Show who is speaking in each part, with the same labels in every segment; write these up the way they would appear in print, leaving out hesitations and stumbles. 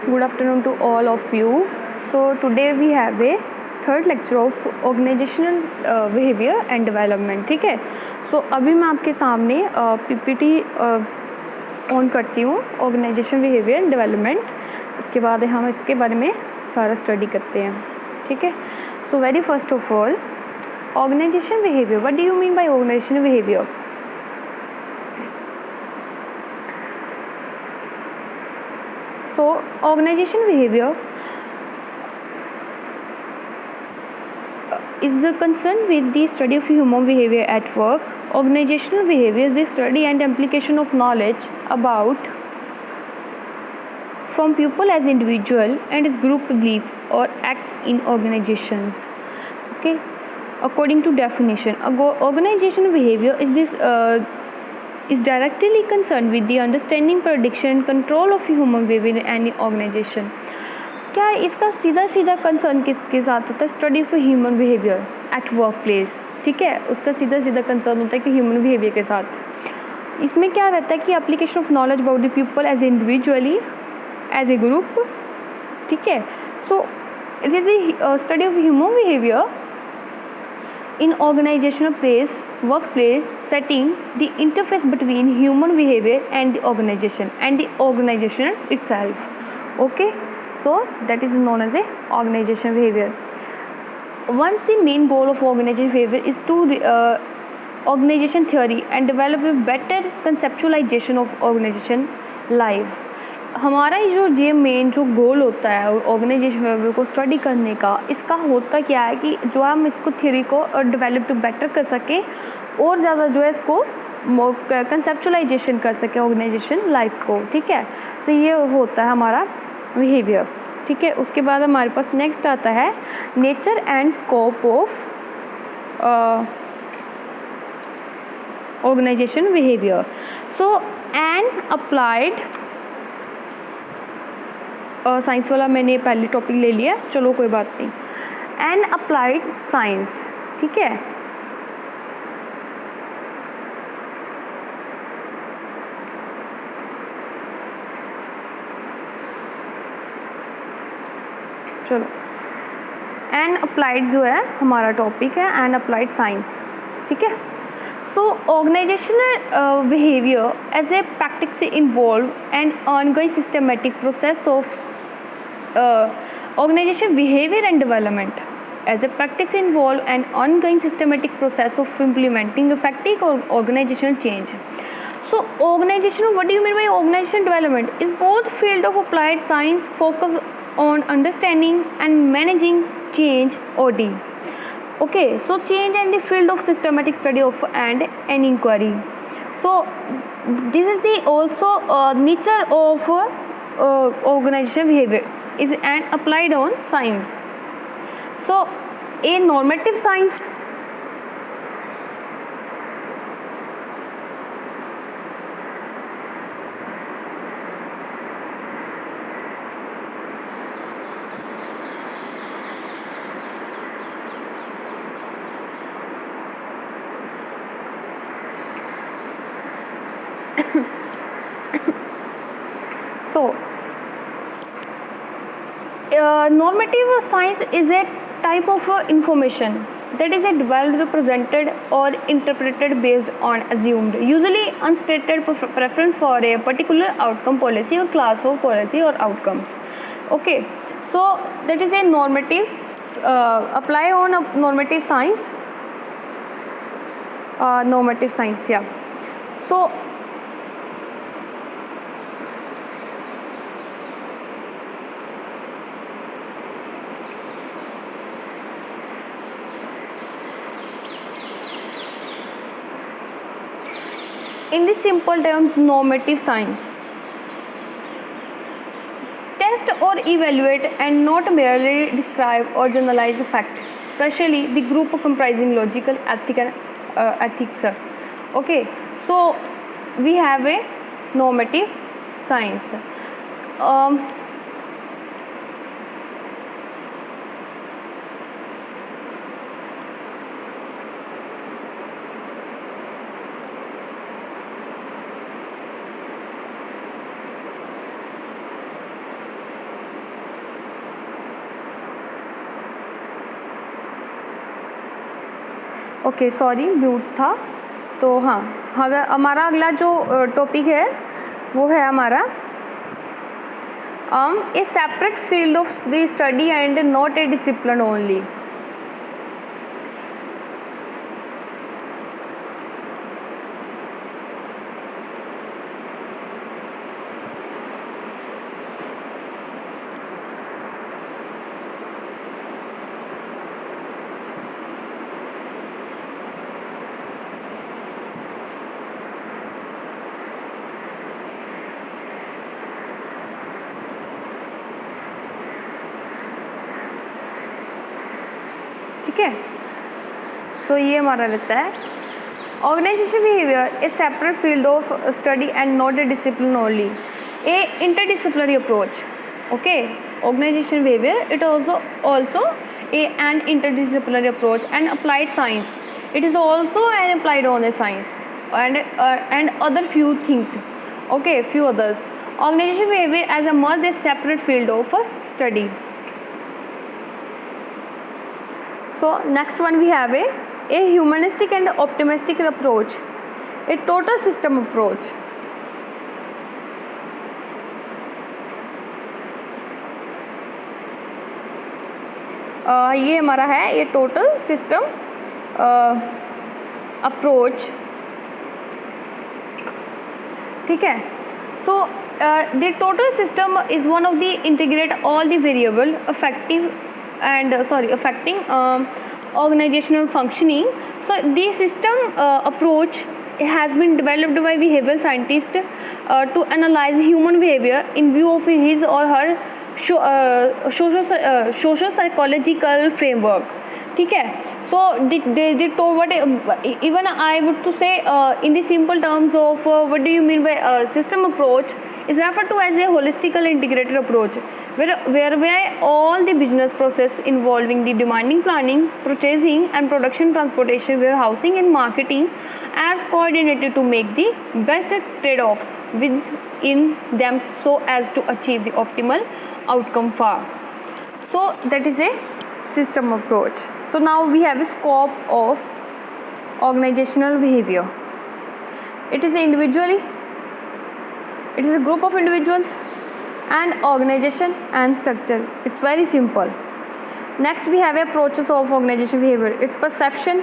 Speaker 1: Good afternoon to all of you. So today we have a third lecture of organizational behaviour and development. ठीक है. सो अभी मैं आपके सामने पीपीटी ऑन करती हूँ ऑर्गेनाइजेशन बिहेवियर एंड डेवलपमेंट. इसके बाद हम इसके बारे में सारा स्टडी करते हैं. ठीक है. So very first of all organization behaviour. What do you mean by organization behaviour? So organization behavior is concerned with the study of human behavior at work. Organizational behavior is the study and application of knowledge about from people as individual and as group belief or acts in organizations. Okay, according to definition, organizational behavior is directly concerned with the understanding, prediction and control of human behavior in any organization. क्या इसका सीधा सीधा concern किसके साथ होता है? Study of human behaviour at work place. ठीक है. उसका सीधा सीधा कंसर्न होता है कि ह्यूमन बिहेवियर के साथ. इसमें क्या रहता है कि application of knowledge about the people as individually as a group. ठीक है. So it is a study of human behaviour in organizational place, workplace setting, the interface between human behavior and the organization itself. Okay, so that is known as a organization behavior. Once the main goal of organization behavior is to organization theory and develop a better conceptualization of organization life. हमारा जो main जो गोल होता है organisation को study करने का, इसका होता क्या है कि जो हम इसको थ्योरी को डेवलप टू बेटर कर सकें और ज़्यादा जो है इसको कंसेप्चुलाइजेशन कर सकें ऑर्गेनाइजेशन लाइफ को. ठीक है. सो ये होता है हमारा बिहेवियर. ठीक है. उसके बाद हमारे पास नेक्स्ट आता है nature and scope of organization behaviour. So an applied science वाला मैंने पहले टॉपिक ले लिया. चलो कोई बात नहीं. And applied science. ठीक है. चलो एंड अप्लाइड जो है हमारा टॉपिक है एंड अप्लाइड साइंस. ठीक है. So organizational behavior as a practice involve an ongoing systematic process of organization behavior and development. As a practice involve an ongoing systematic process of implementing effective organizational change. So organizational, what do you mean by organizational development? Is both field of applied science focus on understanding and managing change OD. Okay, so change and the field of systematic study of and an inquiry. So this is the also nature of organizational behavior is and applied on science. So a normative science So, normative science is a type of information that is developed, presented or interpreted based on assumed, usually unstated preference for a particular outcome, policy or class of policy or outcomes. Okay, so that is a normative, apply on a normative science. Normative science, yeah. So in the simple terms, normative science test or evaluate and not merely describe or generalize a fact, especially the group comprising logical, ethics. Okay, so we have a normative science. Okay sorry mute था। तो हाँ, अगर हमारा अगला जो topic है वो है हमारा a separate field of the study and not a discipline only. ठीक है, सो ये हमारा रहता है organization behaviour a separate field of study and not a discipline only, a interdisciplinary approach. Okay, organization behaviour it also a an interdisciplinary approach and applied science. It is also an applied on a science and other few things. Okay, few others. Organization behavior as a merged a separate field of study. So next one we have a humanistic and optimistic approach, a total system approach. ये हमारा है ये total system approach. ठीक है, so the total system is one of the integrate all the variable affecting organizational functioning. So the system approach has been developed by behavioral scientists to analyze human behavior in view of his or her social psychological framework. ठीक है, so they told what even I would to say in the simple terms of what do you mean by system approach is referred to as a holistical integrated approach where all the business process involving the demanding planning, purchasing and production, transportation, warehousing and marketing are coordinated to make the best trade-offs within them so as to achieve the optimal outcome for. So that is a system approach. So now we have a scope of organizational behavior. It is a group of individuals and organization and structure. It's very simple. Next we have approaches of organization behavior. It's perception,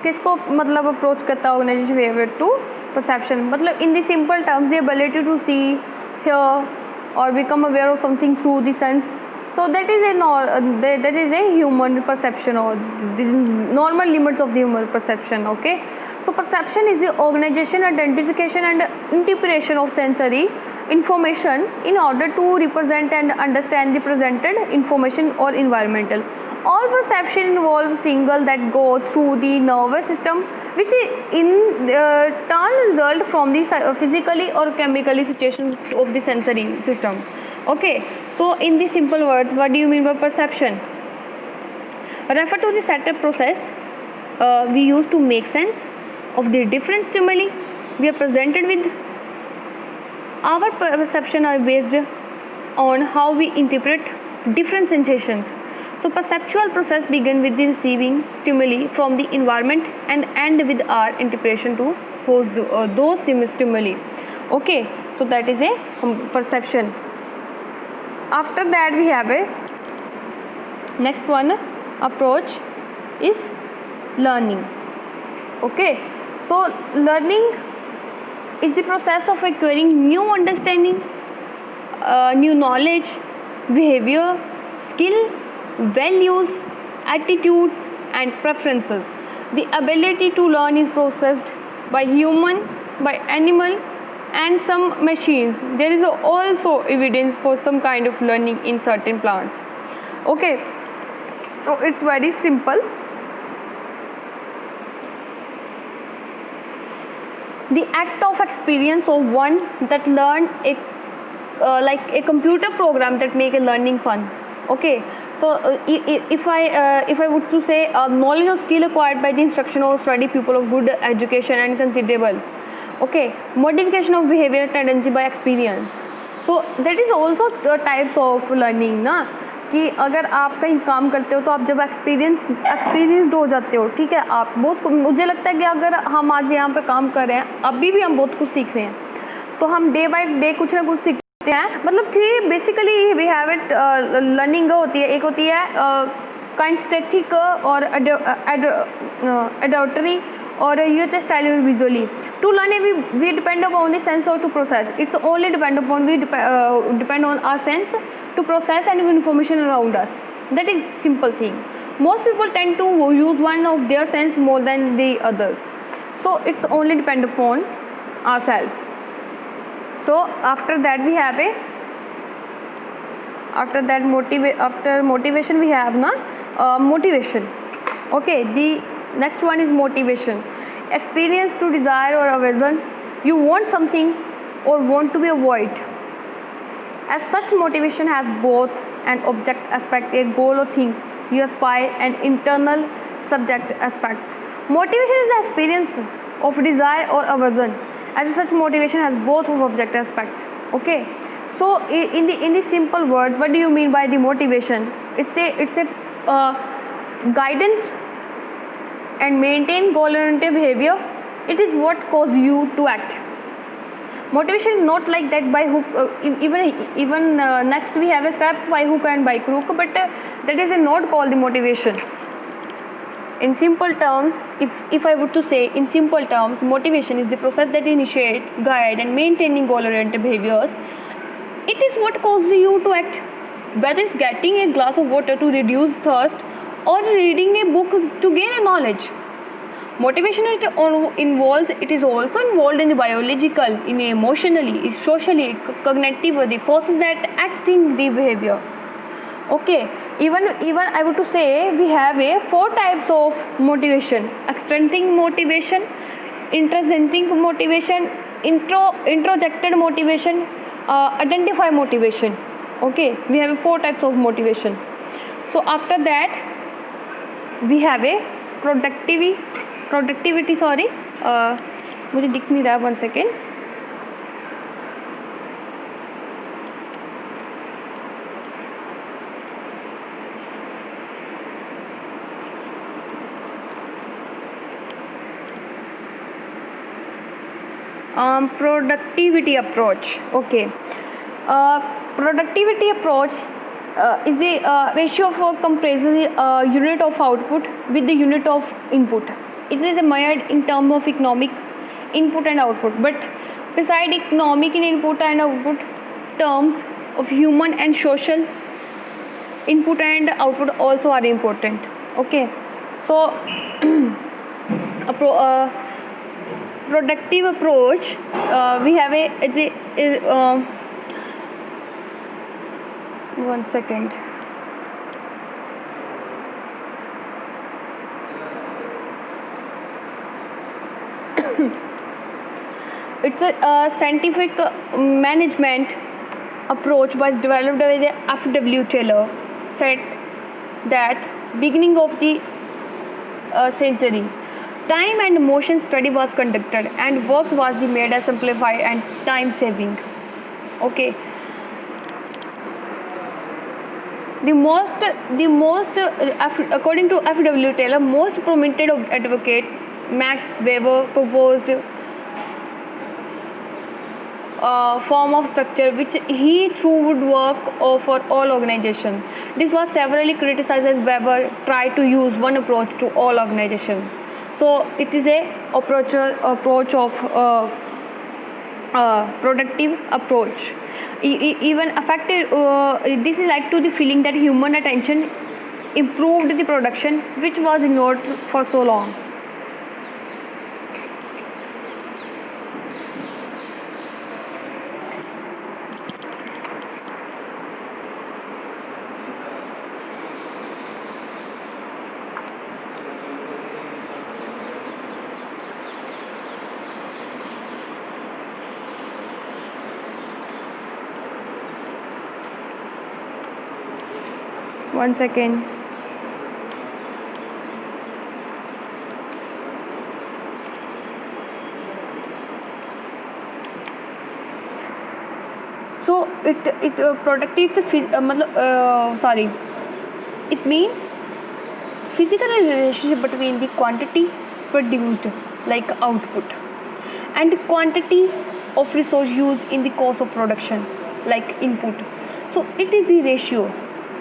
Speaker 1: किसको मतलब approach करता है organization behaviour to perception, मतलब in the simple terms the ability to see, hear और become aware of something through the sense. So that is a human perception or the normal limits of the human perception. Okay, so perception is the organization, identification and interpretation of sensory information in order to represent and understand the presented information or environmental. All perception involves signals that go through the nervous system, which in turn result from the physically or chemically situations of the sensory system. Okay, so in the simple words, what do you mean by perception? Refer to the setup process we use to make sense of the different stimuli we are presented with. Our perception are based on how we interpret different sensations. So perceptual process begin with the receiving stimuli from the environment and end with our interpretation to those stimuli. Okay, so that is a perception. After that we have a next one approach is learning. Okay, so learning is the process of acquiring new understanding, new knowledge, behavior, skill, values, attitudes and preferences. The ability to learn is processed by human, by animal and some machines. There is also evidence for some kind of learning in certain plants. Okay, so it's very simple. The act of experience of one that learn like a computer program that make a learning fun. Okay, so if I would to say knowledge or skill acquired by the instruction or study pupil of good education and considerable. Okay, modification of behavior tendency by experience. So that is also types of learning ना, कि अगर आप कहीं काम करते हो तो आप जब एक्सपीरियंसड हो जाते हो, ठीक है, आप बहुत, मुझे लगता है कि अगर हम आज यहाँ पे काम कर रहे हैं, अभी भी हम बहुत कुछ सीख रहे हैं, तो हम डे बाय डे कुछ ना कुछ सीखते हैं। मतलब three basically we have it, learning होती है, एक होती है काइनेस्थेटिक और एडॉटरी और youth style visually. To learn we depend upon the sense or to process, it's only depend upon we depend on our sense to process any information around us. That is simple thing. Most people tend to use one of their sense more than the others, so it's only depend upon ourselves. So after that we have a, after motivation we have motivation. Okay, the next one is motivation. Experience to desire or aversion. You want something or want to be avoid. As such, motivation has both an object aspect, a goal or thing you aspire, and internal subject aspects. Motivation is the experience of desire or aversion. As such, motivation has both of object aspects. Okay, so in the simple words, what do you mean by the motivation? It's a guidance and maintain goal-oriented behavior. It is what causes you to act. Motivation is not like that by hook, even next we have a step by hook and by crook, but that is not called the motivation. In simple terms, if I were to say in simple terms, motivation is the process that initiate, guide and maintaining goal-oriented behaviors. It is what causes you to act, whether it's getting a glass of water to reduce thirst or reading a book to gain a knowledge. Motivation it is also involved in the biological, in emotionally, socially, cognitive, the forces that acting the behavior. Okay, even I would to say we have a 4 types of motivation: extrinsic motivation, intrinsic motivation, introjected motivation, identify motivation. Okay, we have 4 types of motivation. So after that we have a productivity sorry, मुझे दिख नहीं रहा, 1 second. Productivity approach. Okay, productivity approach is the ratio of comparison the unit of output with the unit of input. It is measured in terms of economic input and output, but beside economic input and output, terms of human and social input and output also are important. Okay, so productive approach, we have a 1 second. It's a scientific management approach was developed by the F.W. Taylor. Said that beginning of the century, time and motion study was conducted and work was made as simplified and time saving. Okay, the most according to F.W. Taylor, most prominent advocate Max Weber proposed form of structure which he thought would work for all organizations. This was severely criticized as Weber tried to use one approach to all organizations. So it is a approach of productive approach. Even affected, this is like to the feeling that human attention improved the production which was ignored for so long. One second. So it's protected the sorry, it's mean physical relationship between the quantity produced like output and quantity of resource used in the course of production like input. So it is the ratio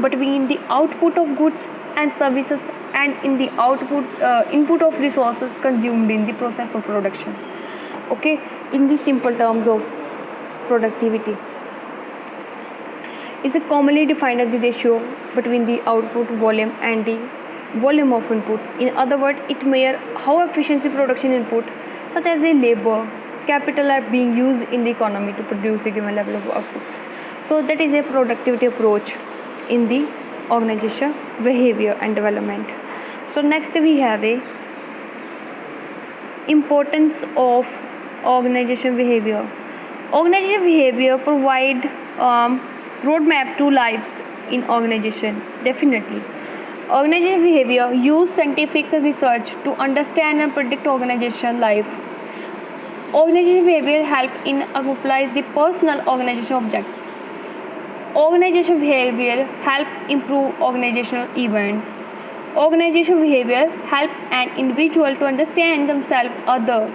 Speaker 1: between the output of goods and services and in the output input of resources consumed in the process of production. Okay, in the simple terms of productivity is a commonly defined as the ratio between the output volume and the volume of inputs. In other words, it measures how efficiency production input, such as the labor, capital, are being used in the economy to produce a given level of outputs. So that is a productivity approach in the organization behavior and development. So next we have a importance of organization behavior. Organization behavior provide roadmap to lives in organization. Definitely, organization behavior use scientific research to understand and predict organization life. Organization behavior help in accomplish the personal organization objects. Organization behavior help improve organizational events. Organization behavior help an individual to understand themselves other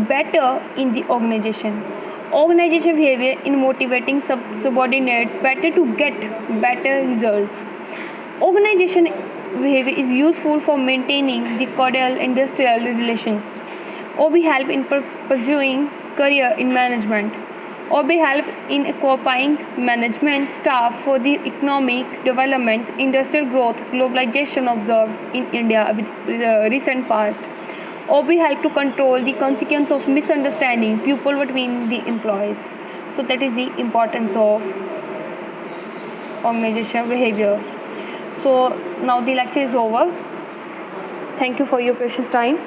Speaker 1: better in the organization. Organization behavior in motivating subordinates better to get better results. Organization behavior is useful for maintaining the cordial industrial relations. OB help in pursuing career in management. OB help in equipping management staff for the economic development, industrial growth, globalization observed in India with recent past. OB help to control the consequence of misunderstanding people between the employees. So that is the importance of organizational behavior. So now the lecture is over. Thank you for your precious time.